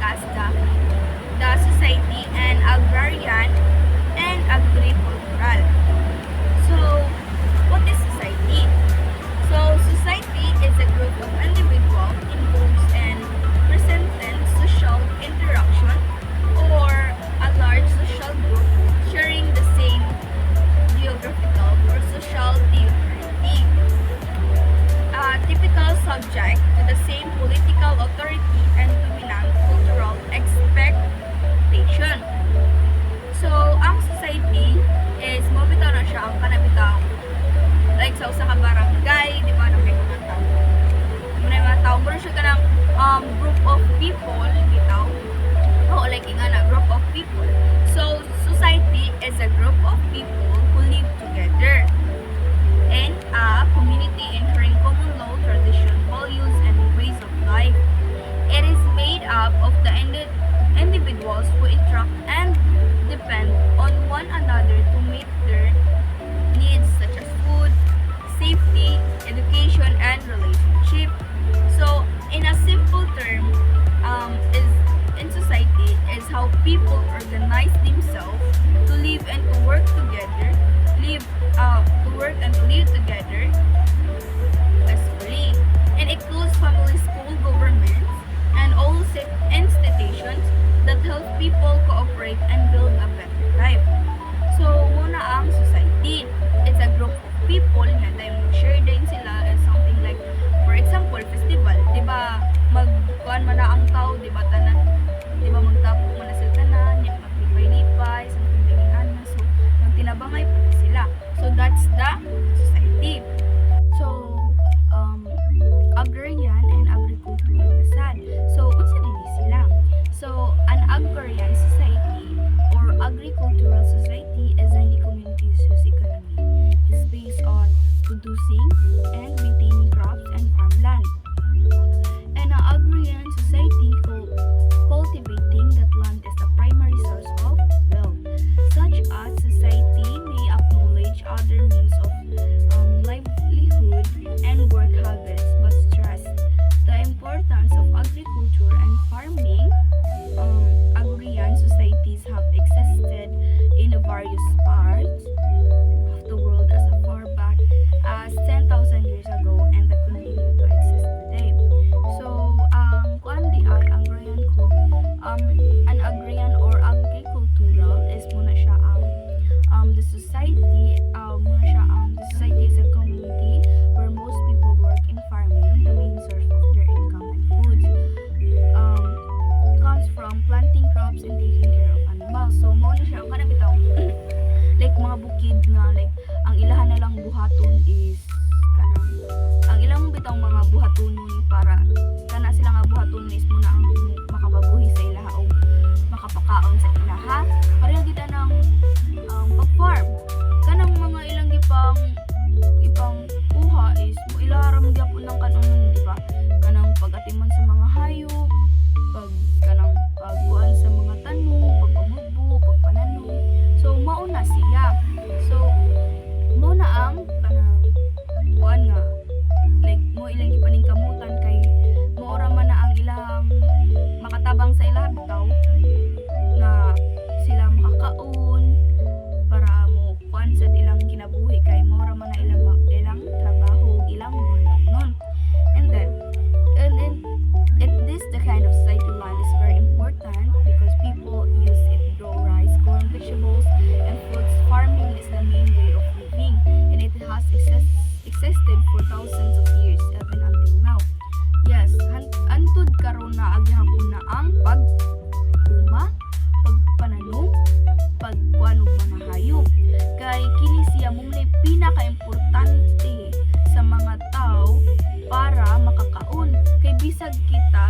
discuss the society and agrarian and agricultural. So, what is society? So, society is a group of individuals involved in present social interaction or a large social group sharing the same geographical or social territory. A typical subject to the same political authority and dominant cultural expectation. So, ang society is mo bitaw na siya ang kanabitaw like sa usa ka barangay, di ba, na may mga tao. May mga tao, mura siya ka ng group of people, bitaw. O, like nga na, group of people. So, society is a group of people who live together in a community ensuring common law, tradition, values, and ways of life. It is made up of the individuals who interact and depend on one another to meet their needs such as food, safety, education, and relationship. So, in a simple term, is in society is how people organize themselves to live and to work together, to work and to live together peacefully. And includes family, school, governments, and all institutions that help people cooperate and build a better life. So, muna ang society. It's a group of people nga dahil mag-share din sila as something like, for example, festival. Di ba, magkuhan man na ang tao, di ba, tanan, di ba, magtapok man na sila tanan, maglipay-lipay, something like that. So, magtinabangay pa sila. So, that's the society. So, agrarian and agricultural nasad. So, unsa dinhi sila? So, an agrarian society or agricultural society is any community whose economy is based on producing and maintaining crops and farmland. And an agrarian society cultivating that land is the primary source of wealth. Such a society may acknowledge other means of livelihood and work habits, but stress the importance of agriculture and farming. Agrarian societies have existed in various parts of the world as far back as 10,000 years ago and that continue to exist today. So, kuan di ay an agrarian or agricultural is muna siya the society the society is a community where most people work in farming, the main source of their income and foods. Comes from planting crops and taking care of animals. So, mo na siya, kanang bitaw, like mga bukid nga, like, ang ilahan na lang buhaton is, ang ilang bitaw mga buhatonon para, kana sila nga buhaton is muna ang makapabuhi sa ilaha o makapakaon sa ilaha. Pareha kita ng pag-farm. Kanang mga ilang ipang kuha is, mo ilaharam gyapon ng kanunon, di ba? Kanang pag-atiman sa mga hayop, kanang pagkuan sa mga tanong, pagpamubo, pagpananong. So, mauna siya. So, mauna ang kanang kuan nga, like, mo ilang ipaningkamutan kay maura man na ang ilang makatabang sa ilang bitaw nga sila makakaon para mo kuan sa ilang kinabuhi kay maura man na ilang trabaho, ilang nun. And then, this the kind of society land is very important because people use it to grow rice, corn, vegetables, and fruits. Farming is the main way of living, and it has existed for thousands of years, even until now. Yes, antud karon na aghapon na ang pagpananong, pagkuan og mga hayop. Kay kini siya mo pinaka-importante sa mga tao para makakaon. Kay bisag kita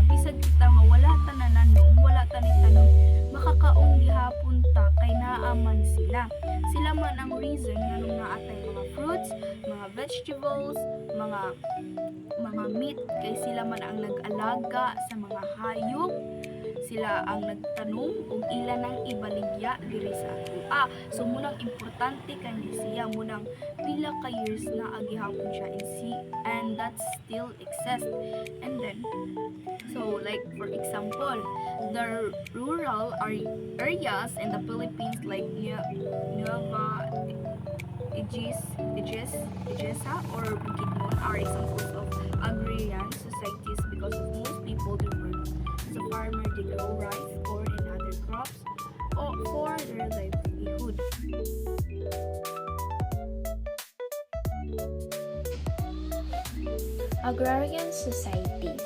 nga wala ta nananong, wala ta ni tanong, makakaon gihapon ta kay naaman sila. Sila man ang reason nganong naatay mga fruits, mga vegetables, mga meat kay sila man ang nag-alaga sa mga hayop. Sila ang nagtanong og ila nang ibaligya diri sa ato. So munang importante kay siya munang pila ka years na agihapon siya in sea and that still exists. And then So, like for example, the rural areas in the Philippines, like Nueva Ecija or Bukidnon, are examples of agrarian societies because of most people they work as a farmer. They grow rice, corn, and other crops for their livelihood. Agrarian societies.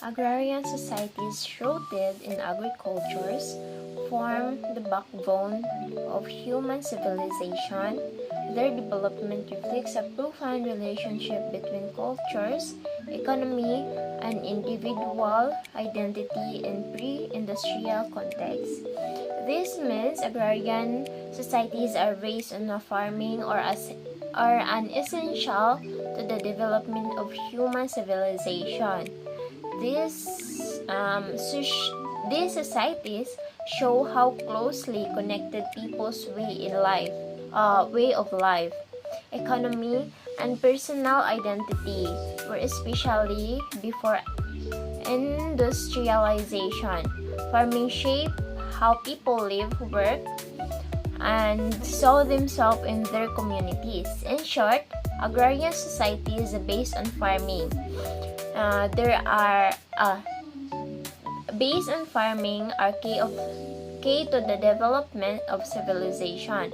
Agrarian societies rooted in agricultures form the backbone of human civilization. Their development reflects a profound relationship between cultures, economy, and individual identity in pre-industrial context. This means agrarian societies are based on a farming or an essential to the development of human civilization. These, these societies show how closely connected people's way of life, economy, and personal identity were, especially before industrialization. Farming shaped how people live, work, and saw themselves in their communities. In short, agrarian societies based on farming. There are based on farming are key to the development of civilization,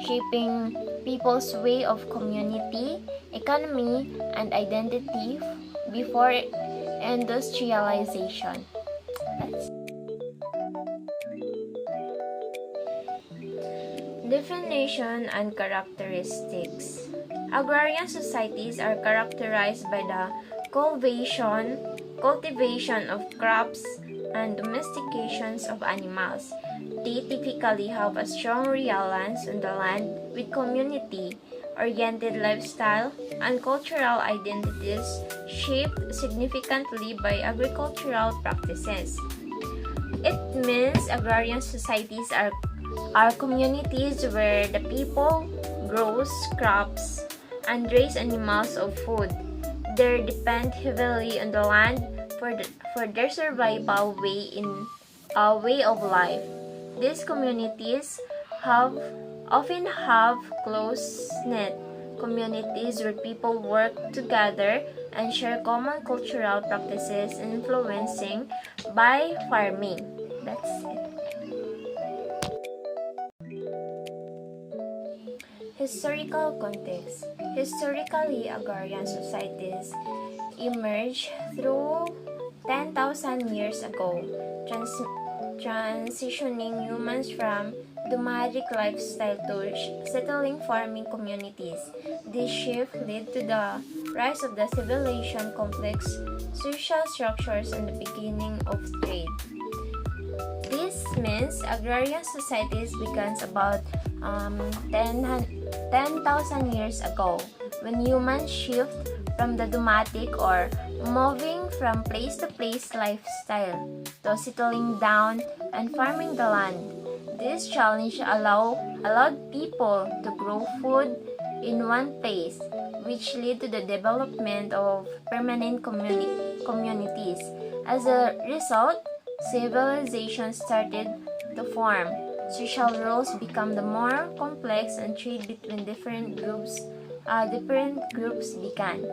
shaping people's way of community, economy, and identity before industrialization. That's Definition and characteristics. Agrarian societies are characterized by the cultivation of crops, and domestications of animals. They typically have a strong reliance on the land with community-oriented lifestyle and cultural identities shaped significantly by agricultural practices. It means agrarian societies are communities where the people grows crops and raise animals of food. They depend heavily on the land for their survival way of life. These communities often have close-knit communities where people work together and share common cultural practices influencing by farming. That's it. Historical context. Historically, agrarian societies emerged through 10,000 years ago, transitioning humans from nomadic lifestyle to settling farming communities. This shift led to the rise of the civilization, complex social structures, and the beginning of trade. This means agrarian societies began about 10,000 years ago, when humans shift from the nomadic or moving from place to place lifestyle to settling down and farming the land. This challenge allowed people to grow food in one place, which led to the development of permanent communities. As a result, civilization started to form. Social roles become the more complex, and trade between different groups began.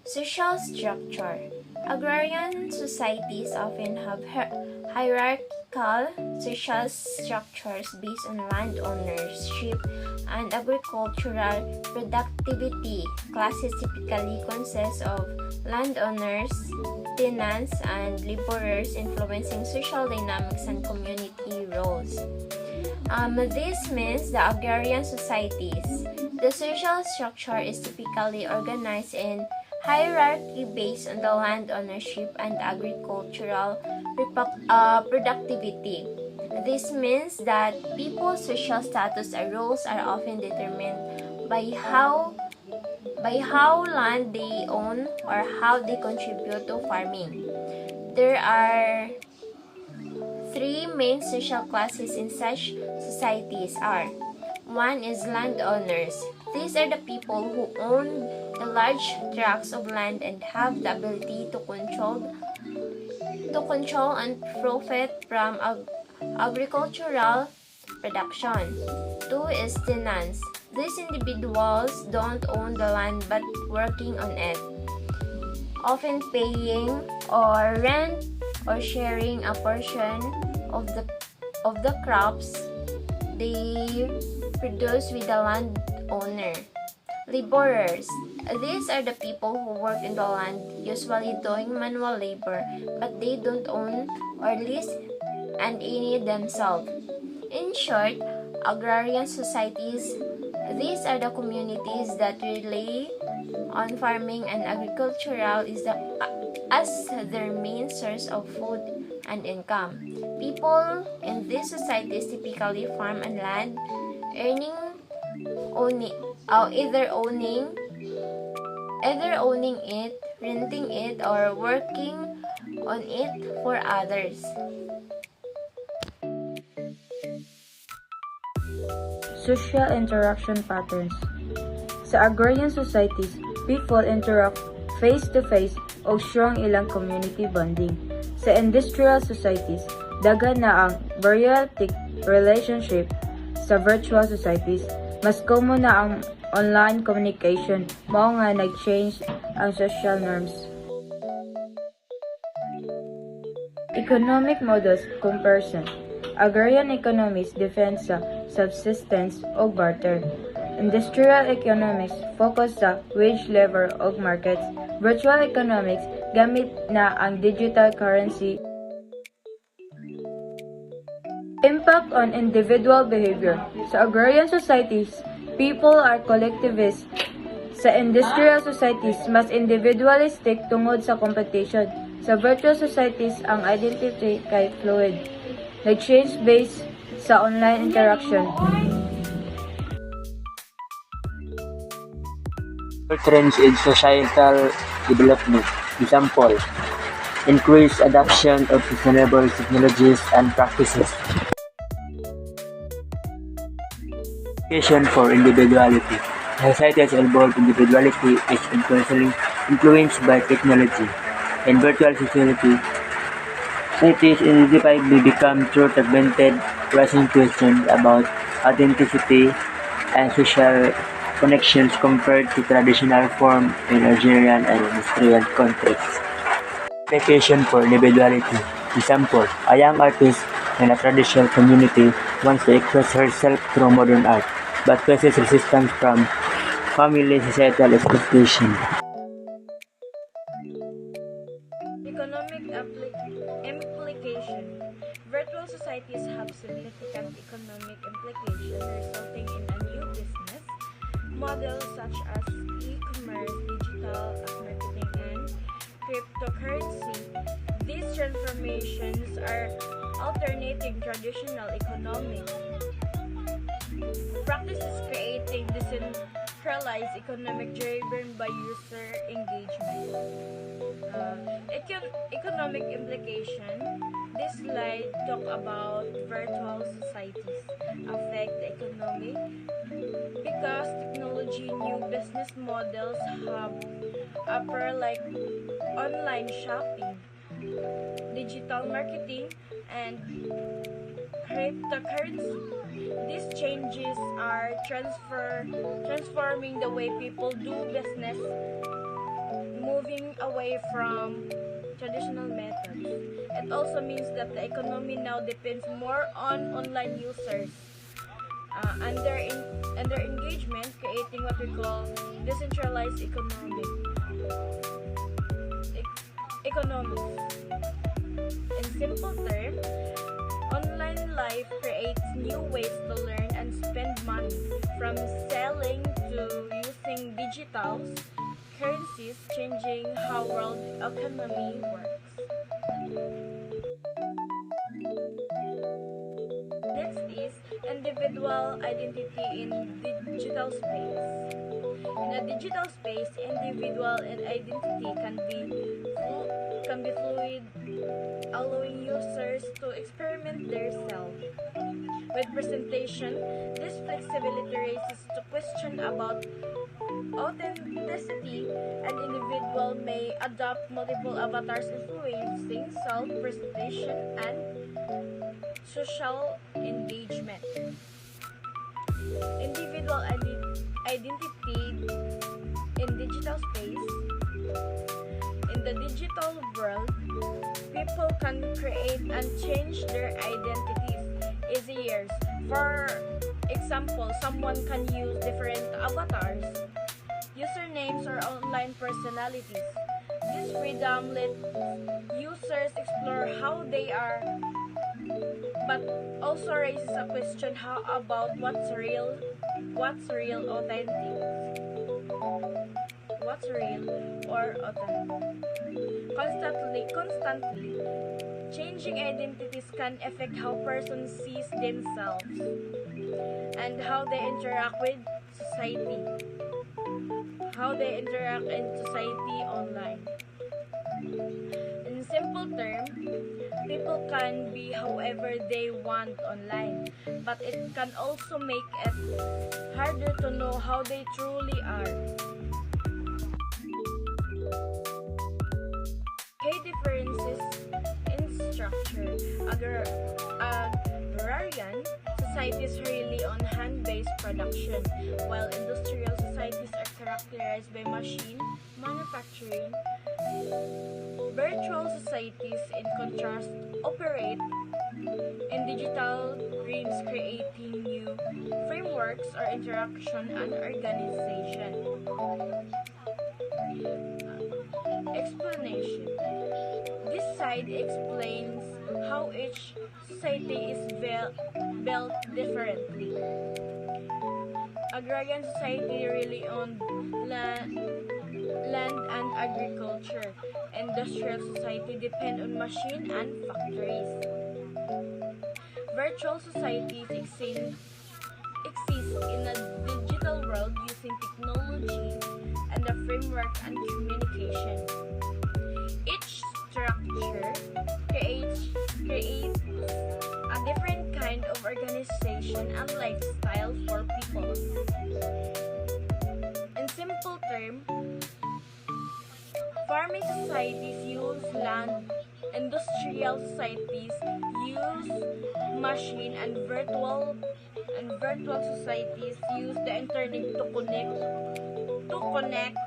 Social structure. Agrarian societies often have hierarchical social structures based on land ownership and agricultural productivity. Classes typically consist of landowners, tenants, and laborers, influencing social dynamics and community roles. This means the agrarian societies. The social structure is typically organized in hierarchy based on the land ownership and agricultural productivity. This means that people's social status and roles are often determined by how land they own or how they contribute to farming. There are three main social classes in such societies are: one is landowners. These are the people who own the large tracts of land and have the ability to control and profit from agricultural production. 2 is tenants. These individuals don't own the land but working on it, often paying or rent or sharing a portion of the crops they produce with the landowner. Laborers. These are the people who work in the land, usually doing manual labor, but they don't own or lease any themselves. In short, agrarian societies. These are the communities that rely on farming and agricultural as their main source of food and income. People in these societies typically farm on land, either owning it, renting it, or working on it for others. Social interaction patterns. Sa agrarian societies, people interact face-to-face o strong ilang community bonding. Sa industrial societies, daghan na ang bariatric relationship. Sa virtual societies, mas common na ang online communication, mao nga nag-change ang social norms. Economic models comparison. Agrarian economics depend sa subsistence o barter. Industrial economics focus sa wage level o markets. Virtual economics gamit na ang digital currency. Impact on individual behavior. Sa agrarian societies, people are collectivist. Sa industrial societies, mas individualistic tungod sa competition. Sa virtual societies, ang identity kay fluid. Nag-change based sa online interaction. Trends in societal development. Example, increased adoption of sustainable technologies and practices. Education for individuality. Society has evolved. Individuality is increasingly influenced by technology. In virtual society, societies inevitably become too fragmented, raising questions about authenticity and social connections compared to traditional forms in agrarian and industrial contexts. Application for individuality. Example, a young artist in a traditional community wants to express herself through modern art, but faces resistance from family societal expectations. Economic implication. Virtual societies have significant economic implications resulting in a new business models such as e-commerce, digital marketing, and cryptocurrency. These transformations are alternating traditional economic practices, creating decentralized economic driven by user engagement. Economic implication. This slide talk about virtual societies affect the economy because technology, new business models have appear like online shopping, digital marketing, and cryptocurrency. These changes are transforming the way people do business, moving away from traditional methods. It also means that the economy now depends more on online users and their engagement, creating what we call decentralized economics. In simple terms, online life creates new ways to learn and spend money, from selling to using digital currencies, changing how world economy works. Next is individual identity in digital space. In a digital space, individual identity can be fluid, allowing users to experiment themselves. With presentation, this flexibility raises the question about authenticity. An individual may adopt multiple avatars influencing self-presentation and social engagement. Individual identity in digital space. In the digital world, people can create and change their identities easier. For example, someone can use different avatars, usernames, or online personalities. This freedom lets users explore how they are, but also raises a question: how about what's real or authentic? Constantly changing identities can affect how persons sees themselves and how they interact with society. How they interact in society online. In simple terms, people can be however they want online, but it can also make it harder to know how they truly are. Key differences in structure. Agrarian societies rely on hand-based production, while industrial societies are characterized by machine manufacturing. Virtual societies, in contrast, operate in digital realms, creating new frameworks or interaction and organization. Explanation. This side explains how each society is built differently. Agrarian society rely on land and agriculture. Industrial society depend on machine and factories. Virtual societies exist in a digital world using technology and the framework and communication. Each structure creates a different kind of organization and lifestyle for people. In simple terms, farming societies use land, industrial societies use machine, and virtual societies use the internet to connect